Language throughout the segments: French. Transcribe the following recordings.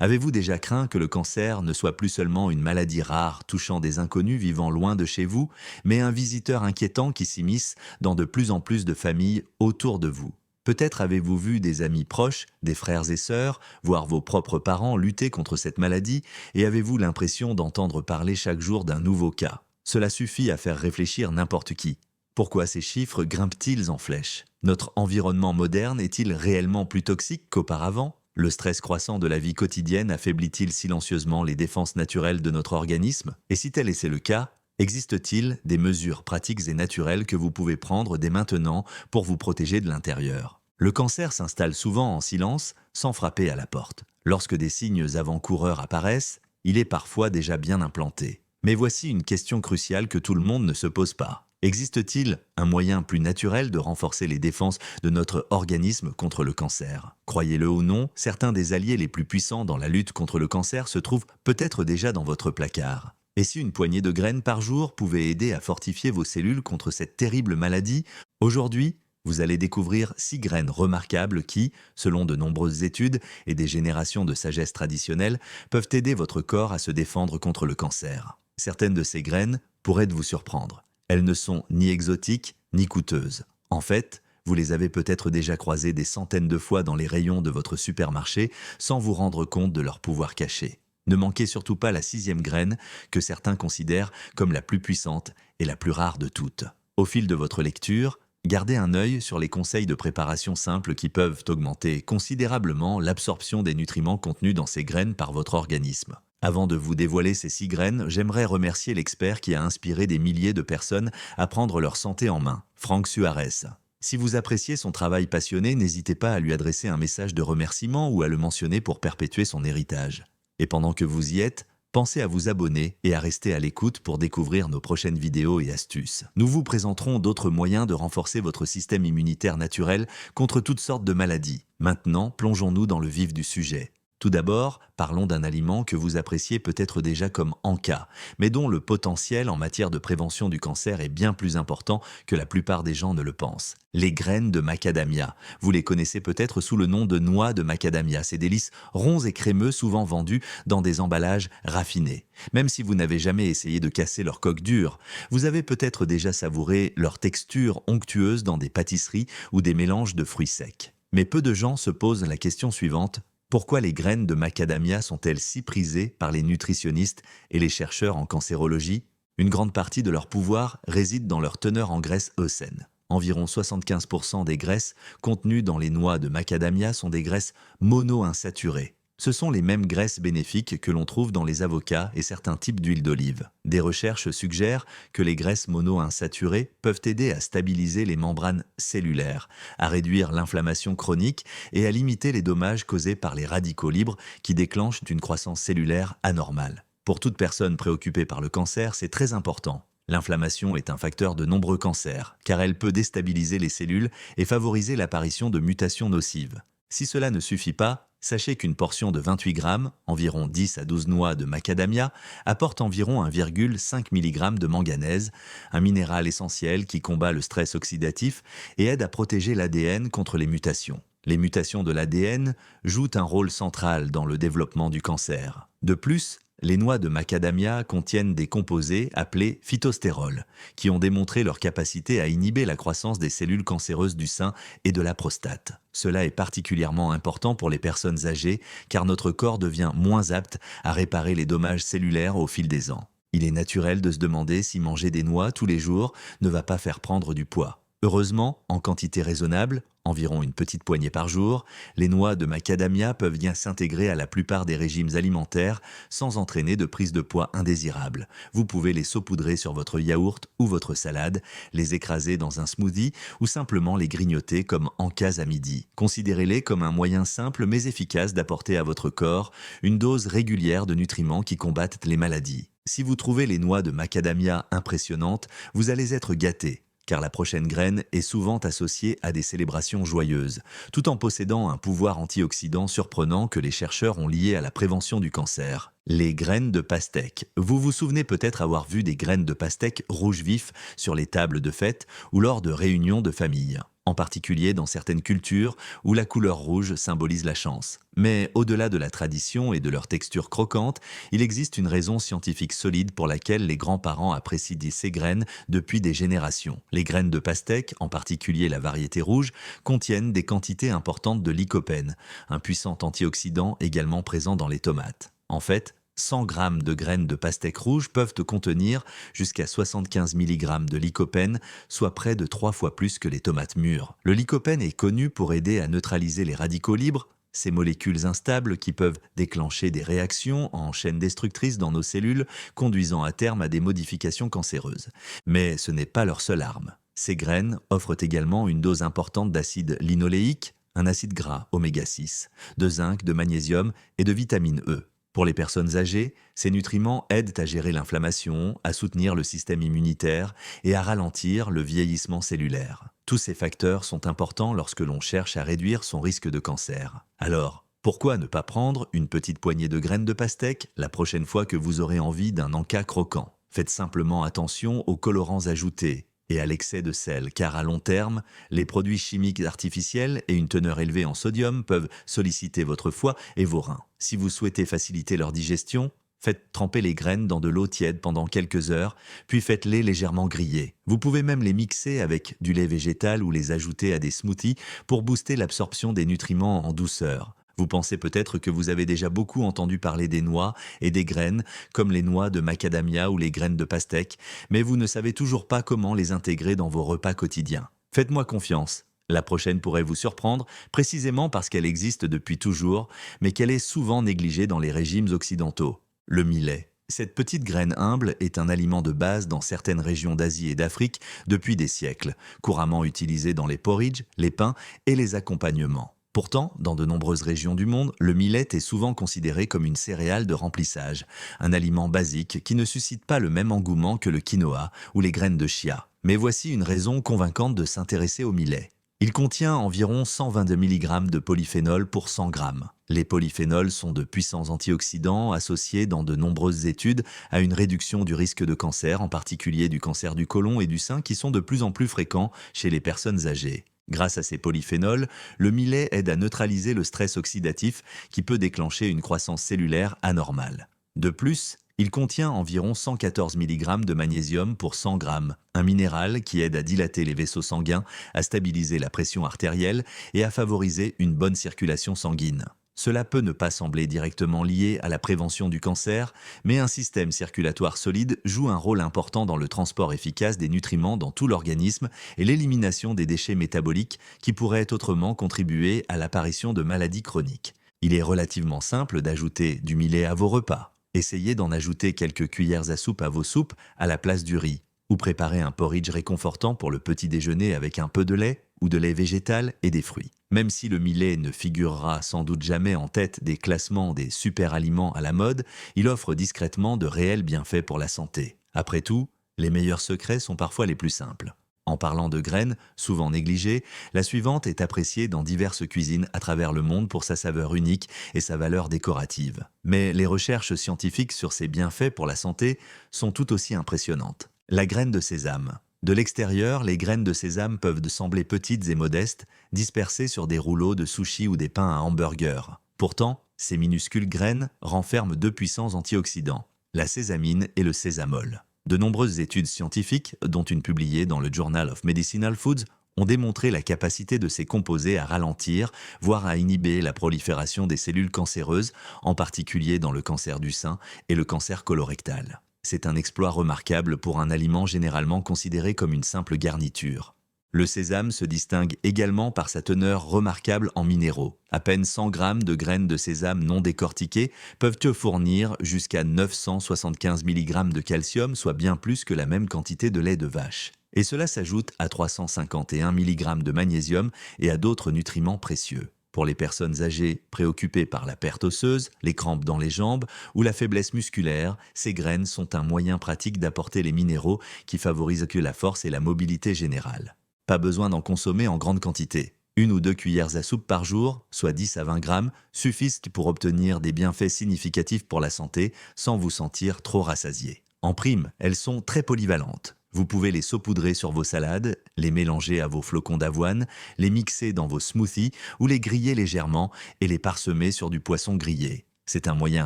Avez-vous déjà craint que le cancer ne soit plus seulement une maladie rare touchant des inconnus vivant loin de chez vous, mais un visiteur inquiétant qui s'immisce dans de plus en plus de familles autour de vous? Peut-être avez-vous vu des amis proches, des frères et sœurs, voire vos propres parents lutter contre cette maladie, et avez-vous l'impression d'entendre parler chaque jour d'un nouveau cas? Cela suffit à faire réfléchir n'importe qui. Pourquoi ces chiffres grimpent-ils en flèche? Notre environnement moderne est-il réellement plus toxique qu'auparavant? Le stress croissant de la vie quotidienne affaiblit-il silencieusement les défenses naturelles de notre organisme? Et si tel est le cas, existe-t-il des mesures pratiques et naturelles que vous pouvez prendre dès maintenant pour vous protéger de l'intérieur? Le cancer s'installe souvent en silence, sans frapper à la porte. Lorsque des signes avant-coureurs apparaissent, il est parfois déjà bien implanté. Mais voici une question cruciale que tout le monde ne se pose pas. Existe-t-il un moyen plus naturel de renforcer les défenses de notre organisme contre le cancer? Croyez-le ou non, certains des alliés les plus puissants dans la lutte contre le cancer se trouvent peut-être déjà dans votre placard. Et si une poignée de graines par jour pouvait aider à fortifier vos cellules contre cette terrible maladie, aujourd'hui, vous allez découvrir 6 graines remarquables qui, selon de nombreuses études et des générations de sagesse traditionnelle, peuvent aider votre corps à se défendre contre le cancer. Certaines de ces graines pourraient vous surprendre. Elles ne sont ni exotiques ni coûteuses. En fait, vous les avez peut-être déjà croisées des centaines de fois dans les rayons de votre supermarché sans vous rendre compte de leur pouvoir caché. Ne manquez surtout pas la 6e graine que certains considèrent comme la plus puissante et la plus rare de toutes. Au fil de votre lecture, gardez un œil sur les conseils de préparation simples qui peuvent augmenter considérablement l'absorption des nutriments contenus dans ces graines par votre organisme. Avant de vous dévoiler ces 6 graines, j'aimerais remercier l'expert qui a inspiré des milliers de personnes à prendre leur santé en main, Frank Suarez. Si vous appréciez son travail passionné, n'hésitez pas à lui adresser un message de remerciement ou à le mentionner pour perpétuer son héritage. Et pendant que vous y êtes, pensez à vous abonner et à rester à l'écoute pour découvrir nos prochaines vidéos et astuces. Nous vous présenterons d'autres moyens de renforcer votre système immunitaire naturel contre toutes sortes de maladies. Maintenant, plongeons-nous dans le vif du sujet. Tout d'abord, parlons d'un aliment que vous appréciez peut-être déjà comme Anka, mais dont le potentiel en matière de prévention du cancer est bien plus important que la plupart des gens ne le pensent. Les graines de macadamia. Vous les connaissez peut-être sous le nom de noix de macadamia, ces délices ronds et crémeux souvent vendus dans des emballages raffinés. Même si vous n'avez jamais essayé de casser leur coque dure, vous avez peut-être déjà savouré leur texture onctueuse dans des pâtisseries ou des mélanges de fruits secs. Mais peu de gens se posent la question suivante: pourquoi les graines de macadamia sont-elles si prisées par les nutritionnistes et les chercheurs en cancérologie? Une grande partie de leur pouvoir réside dans leur teneur en graisses saines. Environ 75% des graisses contenues dans les noix de macadamia sont des graisses monoinsaturées. Ce sont les mêmes graisses bénéfiques que l'on trouve dans les avocats et certains types d'huile d'olive. Des recherches suggèrent que les graisses monoinsaturées peuvent aider à stabiliser les membranes cellulaires, à réduire l'inflammation chronique et à limiter les dommages causés par les radicaux libres qui déclenchent une croissance cellulaire anormale. Pour toute personne préoccupée par le cancer, c'est très important. L'inflammation est un facteur de nombreux cancers, car elle peut déstabiliser les cellules et favoriser l'apparition de mutations nocives. Si cela ne suffit pas, sachez qu'une portion de 28 grammes, environ 10 à 12 noix de macadamia, apporte environ 1,5 mg de manganèse, un minéral essentiel qui combat le stress oxydatif et aide à protéger l'ADN contre les mutations. Les mutations de l'ADN jouent un rôle central dans le développement du cancer. De plus, les noix de macadamia contiennent des composés appelés phytostérols, qui ont démontré leur capacité à inhiber la croissance des cellules cancéreuses du sein et de la prostate. Cela est particulièrement important pour les personnes âgées, car notre corps devient moins apte à réparer les dommages cellulaires au fil des ans. Il est naturel de se demander si manger des noix tous les jours ne va pas faire prendre du poids. Heureusement, en quantité raisonnable, environ une petite poignée par jour, les noix de macadamia peuvent bien s'intégrer à la plupart des régimes alimentaires sans entraîner de prise de poids indésirable. Vous pouvez les saupoudrer sur votre yaourt ou votre salade, les écraser dans un smoothie ou simplement les grignoter comme encas à midi. Considérez-les comme un moyen simple mais efficace d'apporter à votre corps une dose régulière de nutriments qui combattent les maladies. Si vous trouvez les noix de macadamia impressionnantes, vous allez être gâté, car la prochaine graine est souvent associée à des célébrations joyeuses, tout en possédant un pouvoir antioxydant surprenant que les chercheurs ont lié à la prévention du cancer. Les graines de pastèque. Vous vous souvenez peut-être avoir vu des graines de pastèque rouge vif sur les tables de fête ou lors de réunions de famille. en particulier dans certaines cultures où la couleur rouge symbolise la chance. Mais au-delà de la tradition et de leur texture croquante, il existe une raison scientifique solide pour laquelle les grands-parents apprécient ces graines depuis des générations. Les graines de pastèque, en particulier la variété rouge, contiennent des quantités importantes de lycopène, un puissant antioxydant également présent dans les tomates. En fait, 100 grammes de graines de pastèque rouge peuvent contenir jusqu'à 75 mg de lycopène, soit près de 3 fois plus que les tomates mûres. Le lycopène est connu pour aider à neutraliser les radicaux libres, ces molécules instables qui peuvent déclencher des réactions en chaîne destructrice dans nos cellules, conduisant à terme à des modifications cancéreuses. Mais ce n'est pas leur seule arme. Ces graines offrent également une dose importante d'acide linoléique, un acide gras oméga 6, de zinc, de magnésium et de vitamine E. Pour les personnes âgées, ces nutriments aident à gérer l'inflammation, à soutenir le système immunitaire et à ralentir le vieillissement cellulaire. Tous ces facteurs sont importants lorsque l'on cherche à réduire son risque de cancer. Alors, pourquoi ne pas prendre une petite poignée de graines de pastèque la prochaine fois que vous aurez envie d'un encas croquant? Faites simplement attention aux colorants ajoutés et à l'excès de sel, car à long terme, les produits chimiques artificiels et une teneur élevée en sodium peuvent solliciter votre foie et vos reins. Si vous souhaitez faciliter leur digestion, faites tremper les graines dans de l'eau tiède pendant quelques heures, puis faites-les légèrement griller. Vous pouvez même les mixer avec du lait végétal ou les ajouter à des smoothies pour booster l'absorption des nutriments en douceur. Vous pensez peut-être que vous avez déjà beaucoup entendu parler des noix et des graines, comme les noix de macadamia ou les graines de pastèque, mais vous ne savez toujours pas comment les intégrer dans vos repas quotidiens. Faites-moi confiance. La prochaine pourrait vous surprendre, précisément parce qu'elle existe depuis toujours, mais qu'elle est souvent négligée dans les régimes occidentaux. Le millet. Cette petite graine humble est un aliment de base dans certaines régions d'Asie et d'Afrique depuis des siècles, couramment utilisé dans les porridges, les pains et les accompagnements. Pourtant, dans de nombreuses régions du monde, le millet est souvent considéré comme une céréale de remplissage, un aliment basique qui ne suscite pas le même engouement que le quinoa ou les graines de chia. Mais voici une raison convaincante de s'intéresser au millet. Il contient environ 122 mg de polyphénol pour 100 g. Les polyphénols sont de puissants antioxydants associés dans de nombreuses études à une réduction du risque de cancer, en particulier du cancer du côlon et du sein qui sont de plus en plus fréquents chez les personnes âgées. Grâce à ces polyphénols, le millet aide à neutraliser le stress oxydatif qui peut déclencher une croissance cellulaire anormale. De plus, il contient environ 114 mg de magnésium pour 100 g, un minéral qui aide à dilater les vaisseaux sanguins, à stabiliser la pression artérielle et à favoriser une bonne circulation sanguine. Cela peut ne pas sembler directement lié à la prévention du cancer, mais un système circulatoire solide joue un rôle important dans le transport efficace des nutriments dans tout l'organisme et l'élimination des déchets métaboliques qui pourraient autrement contribuer à l'apparition de maladies chroniques. Il est relativement simple d'ajouter du millet à vos repas. Essayez d'en ajouter quelques cuillères à soupe à vos soupes à la place du riz, ou préparez un porridge réconfortant pour le petit déjeuner avec un peu de lait ou de lait végétal et des fruits. Même si le millet ne figurera sans doute jamais en tête des classements des super aliments à la mode, il offre discrètement de réels bienfaits pour la santé. Après tout, les meilleurs secrets sont parfois les plus simples. En parlant de graines, souvent négligées, la suivante est appréciée dans diverses cuisines à travers le monde pour sa saveur unique et sa valeur décorative. Mais les recherches scientifiques sur ses bienfaits pour la santé sont tout aussi impressionnantes. La graine de sésame. De l'extérieur, les graines de sésame peuvent sembler petites et modestes, dispersées sur des rouleaux de sushi ou des pains à hamburger. Pourtant, ces minuscules graines renferment deux puissants antioxydants, la sésamine et le sésamol. De nombreuses études scientifiques, dont une publiée dans le Journal of Medicinal Foods, ont démontré la capacité de ces composés à ralentir, voire à inhiber la prolifération des cellules cancéreuses, en particulier dans le cancer du sein et le cancer colorectal. C'est un exploit remarquable pour un aliment généralement considéré comme une simple garniture. Le sésame se distingue également par sa teneur remarquable en minéraux. À peine 100 g de graines de sésame non décortiquées peuvent te fournir jusqu'à 975 mg de calcium, soit bien plus que la même quantité de lait de vache. Et cela s'ajoute à 351 mg de magnésium et à d'autres nutriments précieux. Pour les personnes âgées préoccupées par la perte osseuse, les crampes dans les jambes ou la faiblesse musculaire, ces graines sont un moyen pratique d'apporter les minéraux qui favorisent la force et la mobilité générale. Pas besoin d'en consommer en grande quantité. 1 ou 2 cuillères à soupe par jour, soit 10 à 20 grammes, suffisent pour obtenir des bienfaits significatifs pour la santé sans vous sentir trop rassasié. En prime, elles sont très polyvalentes. Vous pouvez les saupoudrer sur vos salades, les mélanger à vos flocons d'avoine, les mixer dans vos smoothies ou les griller légèrement et les parsemer sur du poisson grillé. C'est un moyen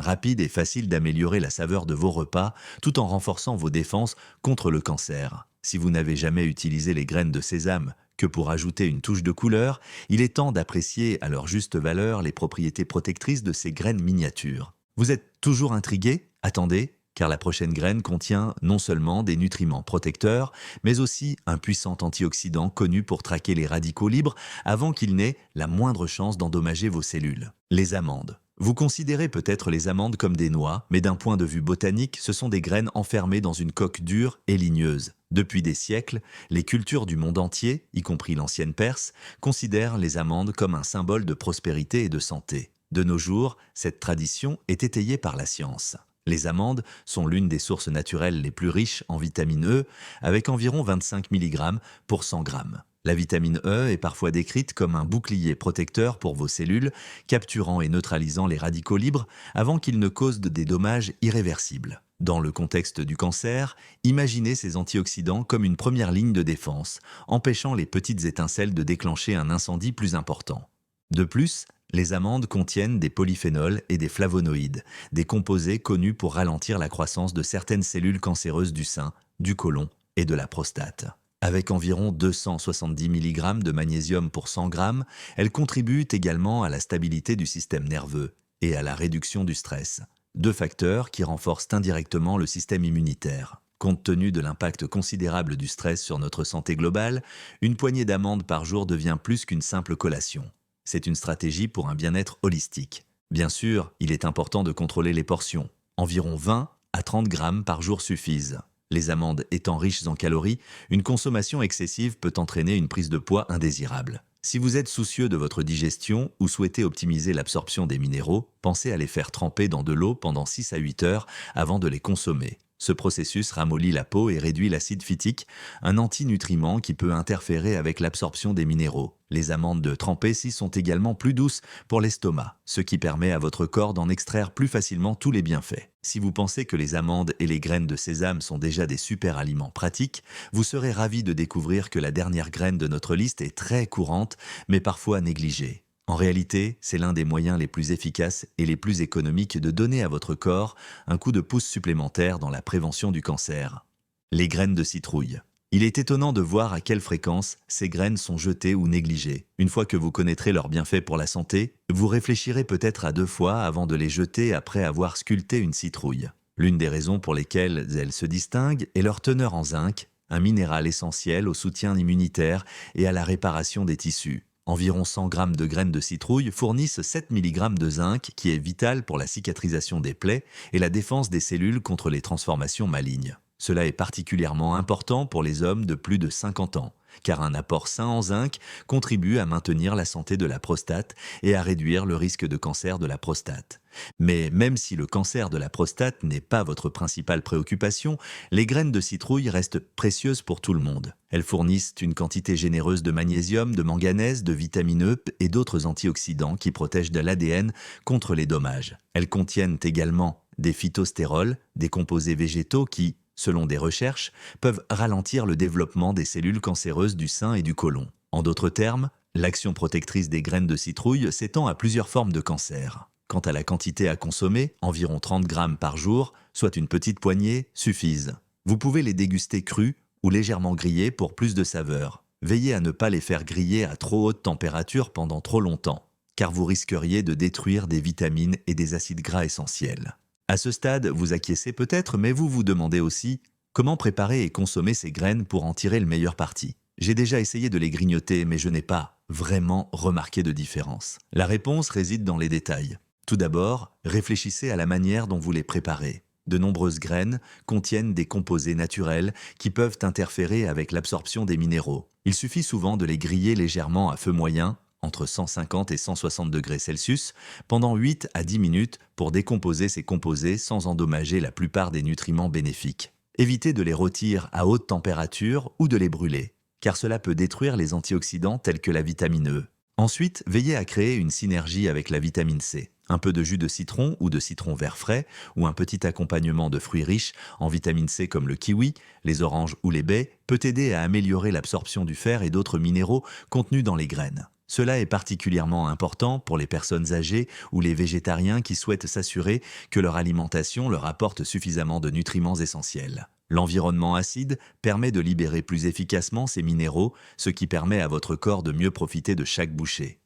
rapide et facile d'améliorer la saveur de vos repas tout en renforçant vos défenses contre le cancer. Si vous n'avez jamais utilisé les graines de sésame que pour ajouter une touche de couleur, il est temps d'apprécier à leur juste valeur les propriétés protectrices de ces graines miniatures. Vous êtes toujours intrigué? Attendez, car la prochaine graine contient non seulement des nutriments protecteurs, mais aussi un puissant antioxydant connu pour traquer les radicaux libres avant qu'ils n'aient la moindre chance d'endommager vos cellules. Les amandes. Vous considérez peut-être les amandes comme des noix, mais d'un point de vue botanique, ce sont des graines enfermées dans une coque dure et ligneuse. Depuis des siècles, les cultures du monde entier, y compris l'ancienne Perse, considèrent les amandes comme un symbole de prospérité et de santé. De nos jours, cette tradition est étayée par la science. Les amandes sont l'une des sources naturelles les plus riches en vitamine E, avec environ 25 mg pour 100 g. La vitamine E est parfois décrite comme un bouclier protecteur pour vos cellules, capturant et neutralisant les radicaux libres avant qu'ils ne causent des dommages irréversibles. Dans le contexte du cancer, imaginez ces antioxydants comme une première ligne de défense, empêchant les petites étincelles de déclencher un incendie plus important. De plus, les amandes contiennent des polyphénols et des flavonoïdes, des composés connus pour ralentir la croissance de certaines cellules cancéreuses du sein, du côlon et de la prostate. Avec environ 270 mg de magnésium pour 100 g, elles contribuent également à la stabilité du système nerveux et à la réduction du stress, deux facteurs qui renforcent indirectement le système immunitaire. Compte tenu de l'impact considérable du stress sur notre santé globale, une poignée d'amandes par jour devient plus qu'une simple collation. C'est une stratégie pour un bien-être holistique. Bien sûr, il est important de contrôler les portions. Environ 20 à 30 grammes par jour suffisent. Les amandes étant riches en calories, une consommation excessive peut entraîner une prise de poids indésirable. Si vous êtes soucieux de votre digestion ou souhaitez optimiser l'absorption des minéraux, pensez à les faire tremper dans de l'eau pendant 6 à 8 heures avant de les consommer. Ce processus ramollit la peau et réduit l'acide phytique, un antinutriment qui peut interférer avec l'absorption des minéraux. Les amandes trempées sont également plus douces pour l'estomac, ce qui permet à votre corps d'en extraire plus facilement tous les bienfaits. Si vous pensez que les amandes et les graines de sésame sont déjà des super aliments pratiques, vous serez ravi de découvrir que la dernière graine de notre liste est très courante, mais parfois négligée. En réalité, c'est l'un des moyens les plus efficaces et les plus économiques de donner à votre corps un coup de pouce supplémentaire dans la prévention du cancer. Les graines de citrouille. Il est étonnant de voir à quelle fréquence ces graines sont jetées ou négligées. Une fois que vous connaîtrez leurs bienfaits pour la santé, vous réfléchirez peut-être à 2 fois avant de les jeter après avoir sculpté une citrouille. L'une des raisons pour lesquelles elles se distinguent est leur teneur en zinc, un minéral essentiel au soutien immunitaire et à la réparation des tissus. Environ 100 g de graines de citrouille fournissent 7 mg de zinc qui est vital pour la cicatrisation des plaies et la défense des cellules contre les transformations malignes. Cela est particulièrement important pour les hommes de plus de 50 ans, car un apport sain en zinc contribue à maintenir la santé de la prostate et à réduire le risque de cancer de la prostate. Mais même si le cancer de la prostate n'est pas votre principale préoccupation, les graines de citrouille restent précieuses pour tout le monde. Elles fournissent une quantité généreuse de magnésium, de manganèse, de vitamine E et d'autres antioxydants qui protègent de l'ADN contre les dommages. Elles contiennent également des phytostérols, des composés végétaux qui, selon des recherches, peuvent ralentir le développement des cellules cancéreuses du sein et du côlon. En d'autres termes, l'action protectrice des graines de citrouille s'étend à plusieurs formes de cancer. Quant à la quantité à consommer, environ 30 grammes par jour, soit une petite poignée, suffisent. Vous pouvez les déguster crus ou légèrement grillés pour plus de saveur. Veillez à ne pas les faire griller à trop haute température pendant trop longtemps, car vous risqueriez de détruire des vitamines et des acides gras essentiels. À ce stade, vous acquiescez peut-être, mais vous vous demandez aussi comment préparer et consommer ces graines pour en tirer le meilleur parti. J'ai déjà essayé de les grignoter, mais je n'ai pas vraiment remarqué de différence. La réponse réside dans les détails. Tout d'abord, réfléchissez à la manière dont vous les préparez. De nombreuses graines contiennent des composés naturels qui peuvent interférer avec l'absorption des minéraux. Il suffit souvent de les griller légèrement à feu moyen, entre 150 et 160 degrés Celsius, pendant 8 à 10 minutes pour décomposer ces composés sans endommager la plupart des nutriments bénéfiques. Évitez de les rôtir à haute température ou de les brûler, car cela peut détruire les antioxydants tels que la vitamine E. Ensuite, veillez à créer une synergie avec la vitamine C. Un peu de jus de citron ou de citron vert frais, ou un petit accompagnement de fruits riches en vitamine C comme le kiwi, les oranges ou les baies, peut aider à améliorer l'absorption du fer et d'autres minéraux contenus dans les graines. Cela est particulièrement important pour les personnes âgées ou les végétariens qui souhaitent s'assurer que leur alimentation leur apporte suffisamment de nutriments essentiels. L'environnement acide permet de libérer plus efficacement ces minéraux, ce qui permet à votre corps de mieux profiter de chaque bouchée.